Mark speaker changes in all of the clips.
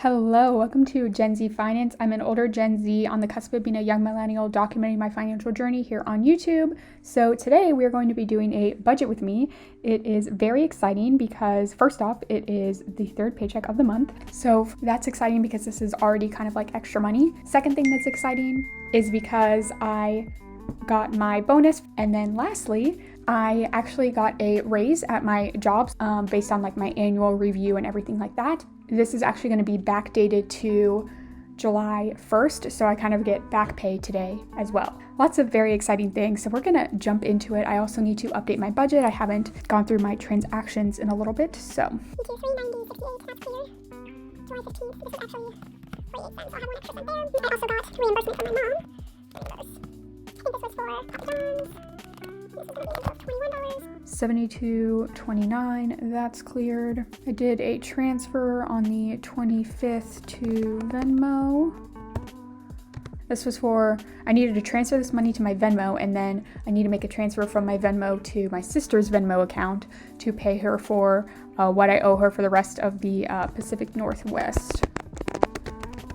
Speaker 1: Hello, welcome to Gen Z Finance. I'm an older Gen Z on the cusp of being a young millennial documenting my financial journey here on YouTube. So today we're going to be doing a budget with me. It is very exciting because first off, it is the third paycheck of the month. So that's exciting because this is already kind of like extra money. Second thing that's exciting is because I got my bonus. And then lastly, I actually got a raise at my jobs based on like my annual review and everything like that. This is actually going to be backdated to July 1st, so I kind of get back pay today as well. Lots of very exciting things, so we're going to jump into it. I also need to update my budget. I haven't gone through my transactions in a little bit, so.
Speaker 2: $390.68, that's clear. July 15th, this is actually 48 cents, so I have 1 extra cent there. I also got reimbursement from my mom. I think this was for Papa John's. This is going to be $21.
Speaker 1: $72.29, that's cleared. I did a transfer on the 25th to Venmo. This was for, I needed to transfer this money to my Venmo, and then I need to make a transfer from my Venmo to my sister's Venmo account to pay her for what I owe her for the rest of the Pacific Northwest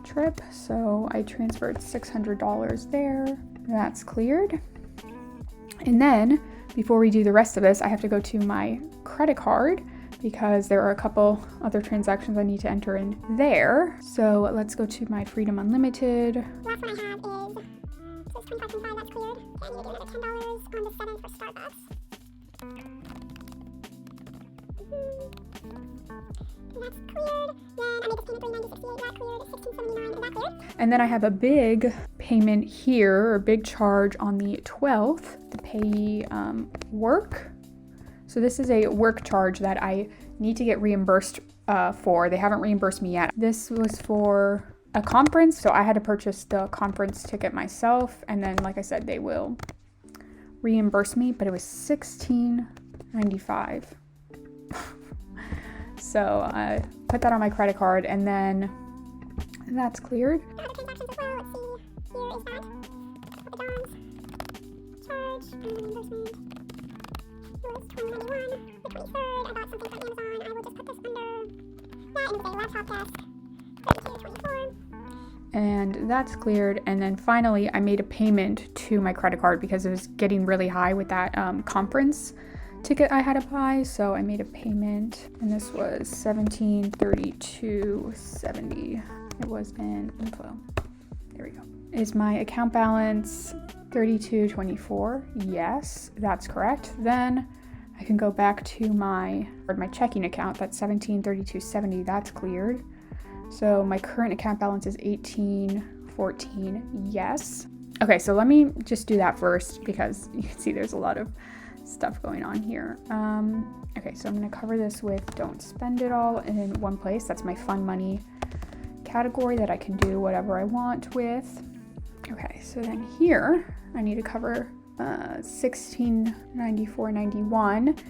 Speaker 1: trip. So I transferred $600 there. That's cleared. And then before we do the rest of this, I have to go to my credit card because there are a couple other transactions I need to enter in there. So let's go to my Freedom Unlimited.
Speaker 2: Last one I have is $25.25, that's cleared. I need to do another $10 on the 7th for Starbucks. And that's cleared. Then I made this payment $390.68, that cleared. $16.79, is that cleared?
Speaker 1: And then I have a big payment here, or big charge on the 12th to pay work. So this is a work charge that I need to get reimbursed for. They haven't reimbursed me yet. This was for a conference, so I had to purchase the conference ticket myself, and then like I said, they will reimburse me, but it was $16.95. So I put that on my credit card, and then that's cleared.
Speaker 2: Other transactions as well, let's see. Here is that. Papa John's charge and reimbursement. It was $20.91. The 23rd, I bought something from Amazon. I will just put this under that, and it's a laptop desk. $32.24.
Speaker 1: And that's cleared. And then finally, I made a payment to my credit card because it was getting really high with that conference ticket I had to buy. So I made a payment, and this was $1732.70. It was in info. There we go. Is my account balance $32.24? Yes, that's correct. Then I can go back to my checking account. That's $1732.70. That's cleared. So my current account balance is $18.14. Yes. Okay, so let me just do that first because you can see there's a lot of stuff going on here. Okay, so I'm going to cover this with don't spend it all in one place. That's my fun money category that I can do whatever I want with. Okay, so then here I need to cover $1694.91.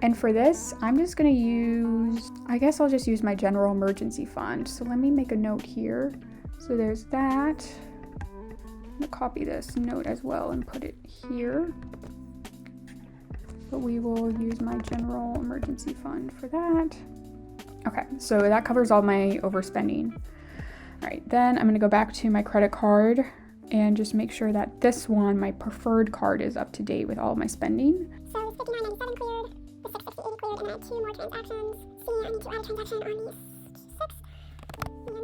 Speaker 1: And for this, I'm just going to use, I guess I'll just use my general emergency fund. So let me make a note here. So there's that. I'm going to copy this note as well and put it here. But we will use my general emergency fund for that. Okay, so that covers all my overspending. All right, then I'm gonna go back to my credit card and just make sure that this one, my preferred card, is up to date with all my spending.
Speaker 2: So it's $59.97 cleared, the $660.80 cleared, and then I had 2 more transactions. See, I need to add a transaction on these 6. And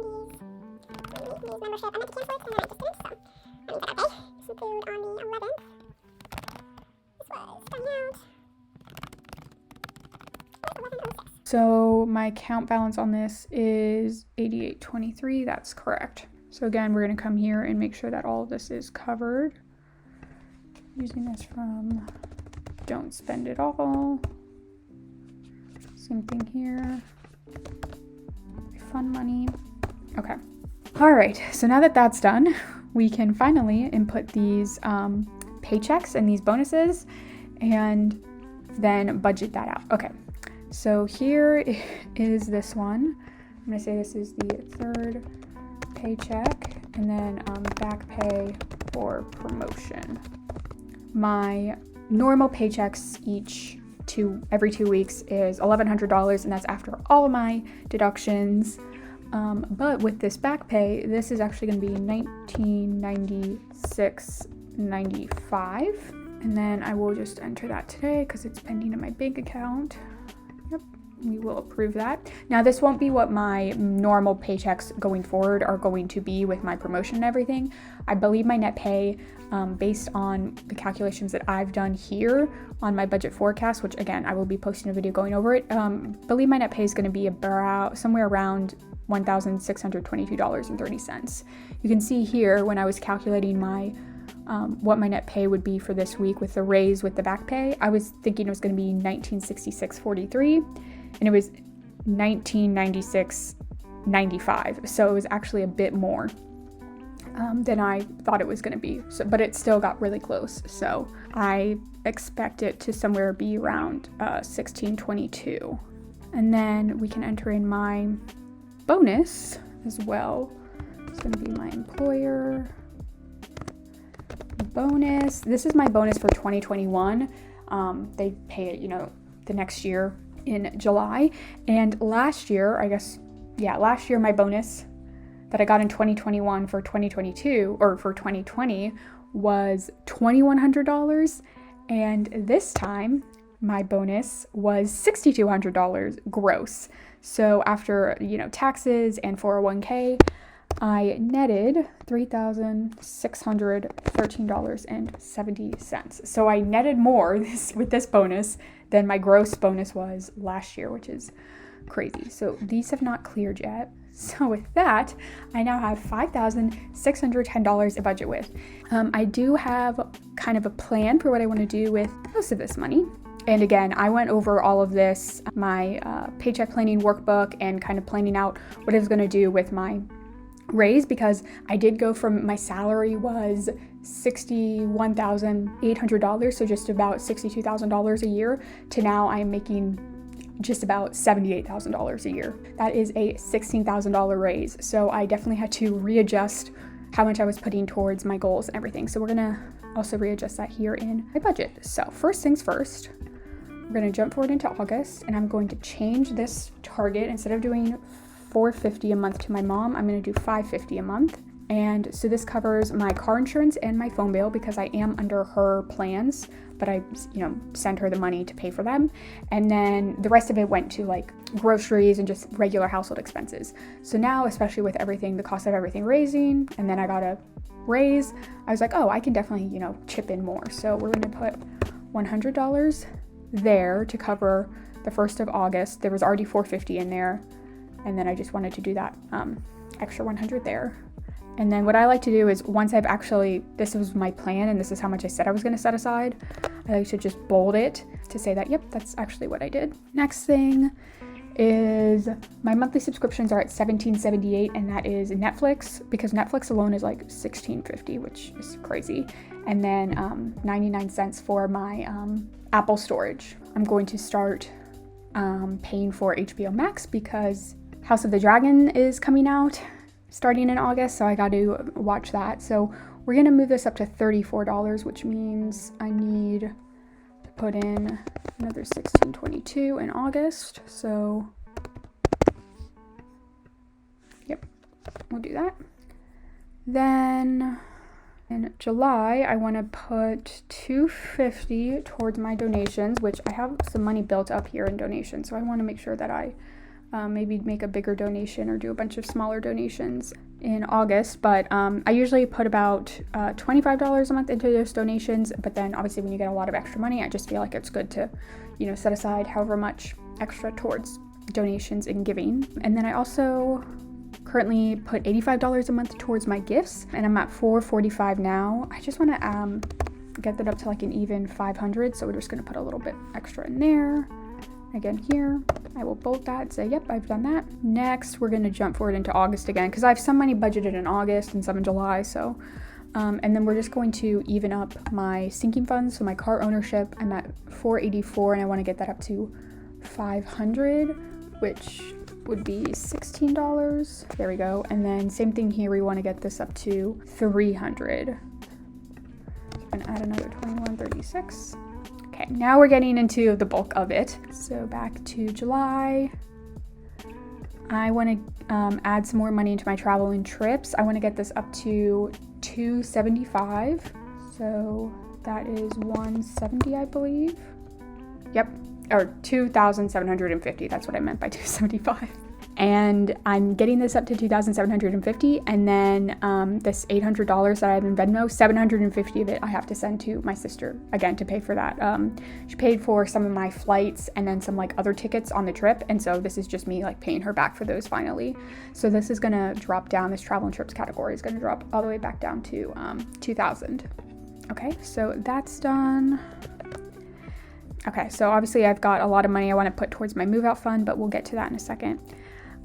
Speaker 2: these membership, I meant to cancel it, and then I just didn't, so I need to pay. This include on the 11th. This was starting out.
Speaker 1: So my account balance on this is $88.23. That's correct. So again, we're going to come here and make sure that all of this is covered. Using this from don't spend it all. Same thing here. Fun money. Okay. All right. So now that that's done, we can finally input these paychecks and these bonuses and then budget that out. Okay. So here is this one. I'm going to say this is the third paycheck, and then back pay for promotion. My normal paychecks every 2 weeks is $1,100, and that's after all of my deductions. But with this back pay, this is actually going to be $1996.95. And then I will just enter that today because it's pending in my bank account. Yep, we will approve that. Now, this won't be what my normal paychecks going forward are going to be with my promotion and everything. I believe my net pay, based on the calculations that I've done here on my budget forecast, which again, I will be posting a video going over it, believe my net pay is going to be about somewhere around $1,622.30. You can see here when I was calculating my what my net pay would be for this week with the raise with the back pay, I was thinking it was going to be $1966.43, and it was $1996.95. So it was actually a bit more than I thought it was going to be. So, but it still got really close. So I expect it to somewhere be around $16.22, and then we can enter in my bonus as well. It's going to be my employer bonus. This is my bonus for 2021. They pay it, the next year in July. And last year, last year my bonus that I got in 2021 for 2022 or for 2020 was $2,100. And this time my bonus was $6,200 gross. So after, taxes and 401k, I netted $3,613.70. So I netted more with this bonus than my gross bonus was last year, which is crazy. So these have not cleared yet. So with that, I now have $5,610 to budget with. I do have kind of a plan for what I want to do with most of this money. And again, I went over all of this, my Paycheck Planning Workbook, and kind of planning out what I was going to do with my raise, because I did go from, my salary was $61,800, so just about $62,000 a year, to now I'm making just about $78,000 a year. That is a $16,000 raise. So I definitely had to readjust how much I was putting towards my goals and everything. So we're gonna also readjust that here in my budget. So first things first, we're gonna jump forward into August, and I'm going to change this target. Instead of doing $450 a month to my mom, I'm going to do $550 a month. And so this covers my car insurance and my phone bill, because I am under her plans, but I, send her the money to pay for them. And then the rest of it went to like groceries and just regular household expenses. So now, especially with everything, the cost of everything raising, and then I got a raise, I was like, oh, I can definitely, chip in more. So we're going to put $100 there to cover the 1st of August. There was already $450 in there. And then I just wanted to do that extra 100 there. And then what I like to do is, once I've actually, this was my plan and this is how much I said I was going to set aside, I like to just bold it to say that, yep, that's actually what I did. Next thing is my monthly subscriptions are at $17.78, and that is Netflix, because Netflix alone is like $16.50, which is crazy. And then 99 cents for my Apple storage. I'm going to start paying for HBO Max because House of the Dragon is coming out starting in August, so I got to watch that. So we're gonna move this up to $34, which means I need to put in another $16.22 in August. So yep, we'll do that. Then in July, I want to put $250 towards my donations, which I have some money built up here in donations. So I want to make sure that I maybe make a bigger donation or do a bunch of smaller donations in August. But I usually put about $25 a month into those donations. But then obviously when you get a lot of extra money, I just feel like it's good to, set aside however much extra towards donations and giving. And then I also currently put $85 a month towards my gifts, and I'm at $445 now. I just want to get that up to like an even $500, so we're just going to put a little bit extra in there. Again here, I will bolt that and say, yep, I've done that. Next, we're going to jump forward into August again, because I have some money budgeted in August and some in July. So, and then we're just going to even up my sinking funds. So my car ownership, I'm at $484, and I want to get that up to $500, which would be $16. There we go. And then same thing here, we want to get this up to $300. And add another $21.36. Okay, now we're getting into the bulk of it. So back to July. I want to add some more money into my travel and trips. I want to get this up to $275. So that is $170, I believe. Yep, or $2,750. That's what I meant by $275. And I'm getting this up to $2,750, and then this $800 that I have in Venmo, $750 of it I have to send to my sister, again, to pay for that. She paid for some of my flights and then some like other tickets on the trip, and so this is just me like paying her back for those finally. So this is gonna drop down, this travel and trips category is gonna drop all the way back down to $2,000. Okay, so that's done. Okay, so obviously I've got a lot of money I want to put towards my move out fund, but we'll get to that in a second.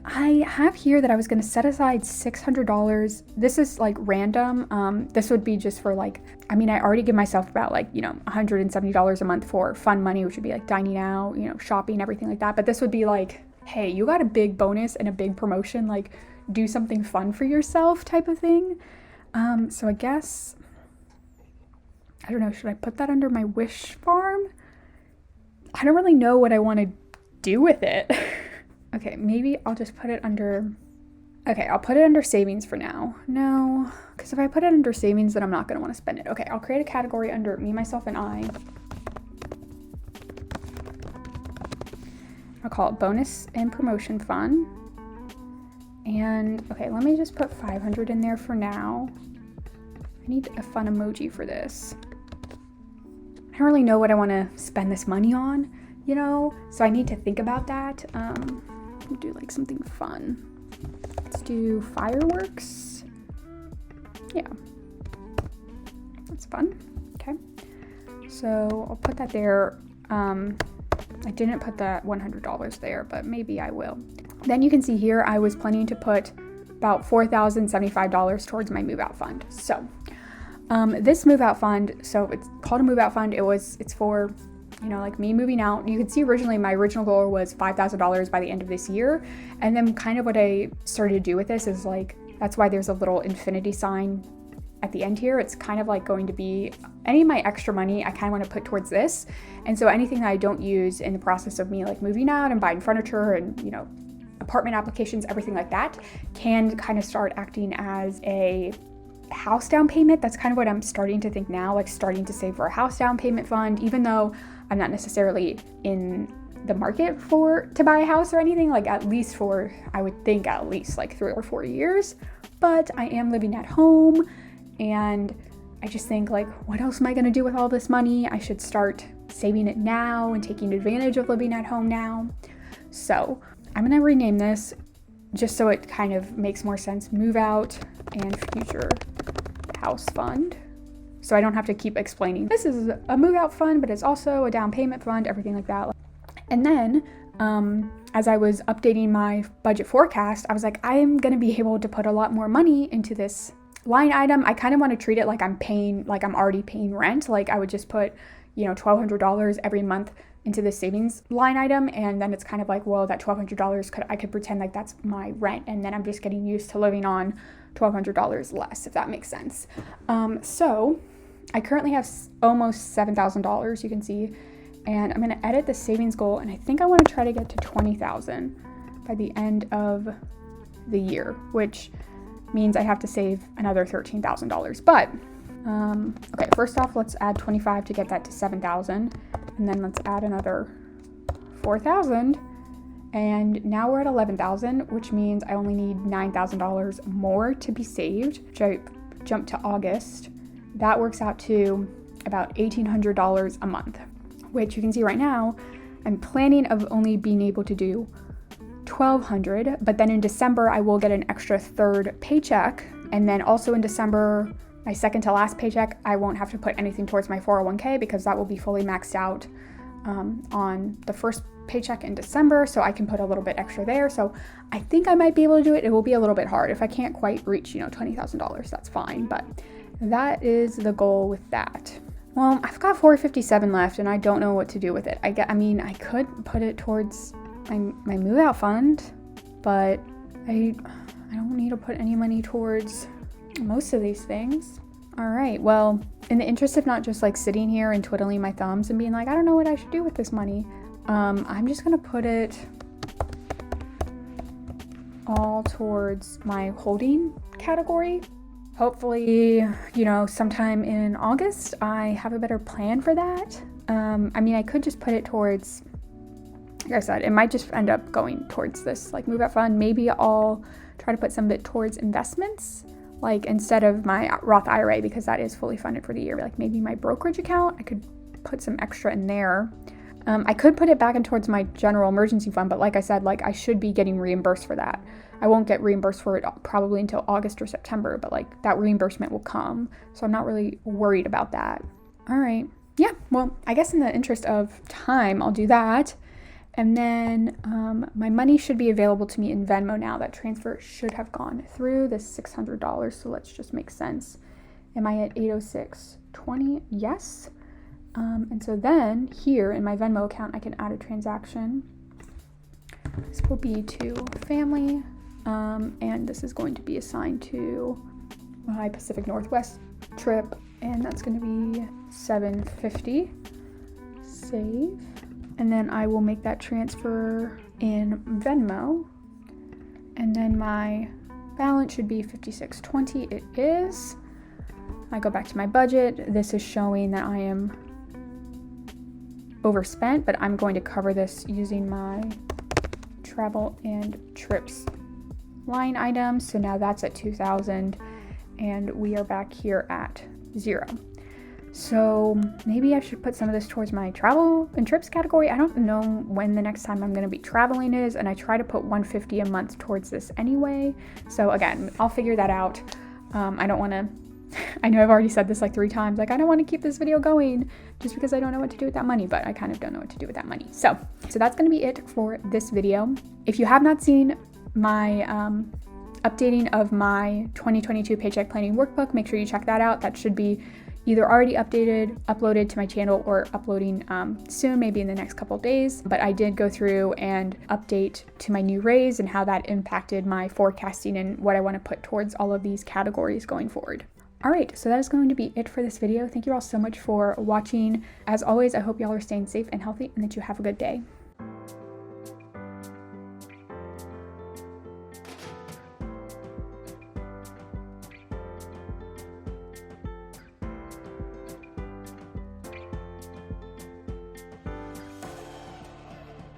Speaker 1: I have here that I was going to set aside $600. This is like random. This would be just for like, I mean, I already give myself about like, you know, $170 a month for fun money, which would be like dining out, you know, shopping, everything like that. But this would be like, hey, you got a big bonus and a big promotion, like do something fun for yourself type of thing. So I guess, I don't know, should I put that under my wish farm? I don't really know what I want to do with it. Okay, maybe I'll just put it under, okay, I'll put it under savings for now. No, because if I put it under savings, then I'm not going to want to spend it. Okay, I'll create a category under me, myself, and I. I'll call it bonus and promotion fund. And, okay, let me just put 500 in there for now. I need a fun emoji for this. I don't really know what I want to spend this money on, you know, so I need to think about that. We'll do like something fun. Let's do fireworks. Yeah, that's fun. Okay, so I'll put that there. I didn't put that $100 there, but maybe I will. Then you can see here I was planning to put about $4,075 towards my move out fund. So this move out fund, so it's called a move out fund. It's for, you know, like me moving out. You can see originally my original goal was $5,000 by the end of this year. And then kind of what I started to do with this is like, that's why there's a little infinity sign at the end here. It's kind of like going to be any of my extra money I kind of want to put towards this. And so anything that I don't use in the process of me like moving out and buying furniture and, you know, apartment applications, everything like that can kind of start acting as a house down payment. That's kind of what I'm starting to think now, like starting to save for a house down payment fund, even though I'm not necessarily in the market to buy a house or anything, like at least for, I would think at least like 3 or 4 years, but I am living at home and I just think like, what else am I going to do with all this money? I should start saving it now and taking advantage of living at home now. So I'm going to rename this just so it kind of makes more sense. Move out and future house fund. So I don't have to keep explaining. This is a move out fund, but it's also a down payment fund, everything like that. And then as I was updating my budget forecast, I was like, I am going to be able to put a lot more money into this line item. I kind of want to treat it like I'm paying, like I'm already paying rent. Like I would just put, you know, $1,200 every month into the savings line item, and then it's kind of like, well, that $1,200 I could pretend like that's my rent, and then I'm just getting used to living on $1,200 less, if that makes sense. So I currently have almost $7,000, you can see, and I'm going to edit the savings goal, and I think I want to try to get to $20,000 by the end of the year, which means I have to save another $13,000. But okay, first off, let's add 25 to get that to 7,000. And then let's add another 4,000. And now we're at 11,000, which means I only need $9,000 more to be saved, which I jumped to August. That works out to about $1,800 a month, which you can see right now, I'm planning of only being able to do $1,200, but then in December, I will get an extra third paycheck. And then also in December, my second to last paycheck, I won't have to put anything towards my 401k because that will be fully maxed out on the first paycheck in December, so I can put a little bit extra there. So I think I might be able to do it. It will be a little bit hard. If I can't quite reach, you know, $20,000, that's fine, but that is the goal with that. Well, I've got $457 left and I don't know what to do with it. I mean, I could put it towards my move out fund, but I don't need to put any money towards most of these things. All right, well, in the interest of not just like sitting here and twiddling my thumbs and being like, I don't know what I should do with this money, I'm just gonna put it all towards my holding category. Hopefully, you know, sometime in August, I have a better plan for that. I mean, I could just put it towards, like I said, it might just end up going towards this like move out fund. Maybe I'll try to put some of it towards investments, like instead of my Roth IRA, because that is fully funded for the year. Like maybe my brokerage account, I could put some extra in there. I could put it back in towards my general emergency fund, but like I said, like I should be getting reimbursed for that. I won't get reimbursed for it probably until August or September, but like that reimbursement will come. So I'm not really worried about that. All right. Yeah, well, I guess in the interest of time, I'll do that. And then my money should be available to me in Venmo now. That transfer should have gone through, this $600. So let's just make sense. Am I at 806.20? Yes. And so then here in my Venmo account, I can add a transaction. This will be to family, and this is going to be assigned to my Pacific Northwest trip, and that's going to be $750. Save. And then I will make that transfer in Venmo, and then my balance should be $56.20. It is. I go back to my budget. This is showing that I am overspent, but I'm going to cover this using my travel and trips line item. So now that's at 2,000 and we are back here at 0. So maybe I should put some of this towards my travel and trips category. I don't know when the next time I'm going to be traveling is, and I try to put $150 a month towards this anyway. So again, I'll figure that out. I don't want to I know I've already said this like 3 times, like I don't want to keep this video going just because I don't know what to do with that money, but I kind of don't know what to do with that money. So that's going to be it for this video. If you have not seen my updating of my 2022 Paycheck Planning Workbook, make sure you check that out. That should be either already uploaded to my channel, or uploading soon, maybe in the next couple days. But I did go through and update to my new raise and how that impacted my forecasting and what I want to put towards all of these categories going forward. All right, so that is going to be it for this video. Thank you all so much for watching. As always, I hope y'all are staying safe and healthy and that you have a good day.